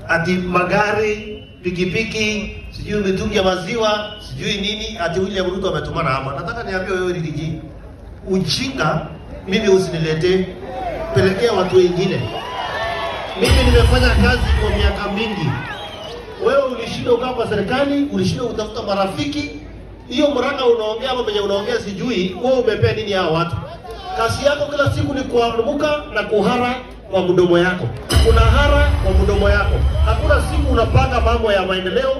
ati magari, pikipiki, sijui mitungi ya maziwa, sijui nini, ati William Ruto ametumana hapa. Nataka niambie wewe Rigiji, ujinga mimi usiniletee, pelekea watu wengine. Mimi nimefanya kazi kwa miaka mingi. Wewe ulishinda ukaa kwa serikali, ulishinda utafuta marafiki. Hiyo mranga unaongea ama penye unaongea sijui, wewe umepea nini hao watu? Kazi yako kila siku ni kuamuka na kuhara kwa mdomo yako. Unahara kwa mdomo yako. Hakuna siku unapanga mambo ya maendeleo.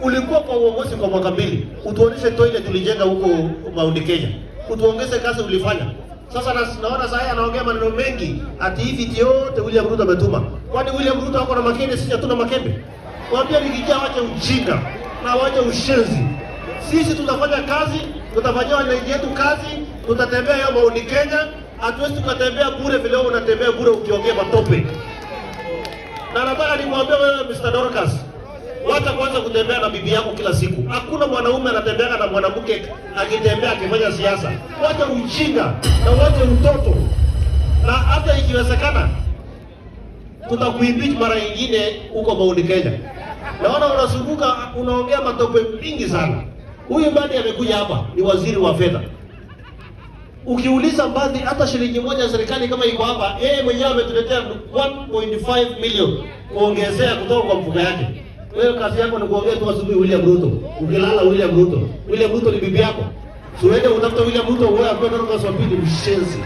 Ulikuwa kwa uongozi kwa mwaka 2. Utuoneshe toilet tulijenga huko Mount Kenya. Utuongeze kazi ulifanya. Sasa naona sasa anaongea maneno mengi ati hivi yote William Ruto ametuma. Kwani William Ruto ako na makende, sisi hatuna makende? Waambia nikijaa wache ujinga na wache ushenzi. Sisi tutafanya kazi, tutafanyia wananchi wetu kazi, tutatembea hiyo Mount Kenya, hatuwezi tukatembea bure vile wewe unatembea bure ukiongea matope. Na nataka nimwambie wewe Mr. Dorcas, wacha kwanza kutembea na bibi yako kila siku. Hakuna mwanaume anatembea na mwanamke akitembea akifanya siasa. Wacha ujinga na wacha utoto. Na hata ikiwezekana tutakuimpeach mara nyingine huko Mount Kenya. Naona unazunguka unaongea matope mingi sana. Huyu Mbadi amekuja hapa ni waziri wa fedha. Ukiuliza Mbadi hata shilingi moja ya serikali kama iko hapa, yeye mwenyewe ametuletea 1.5 million kuongezea kutoka kwa mfuko yake. Wewe kazi yako ni kuongea tu asubuhi William Ruto. Ukilala William Ruto. William Ruto ni bibi yako. Usiende utafuta William Ruto wewe ambaye ndio unaswapidi mshenzi.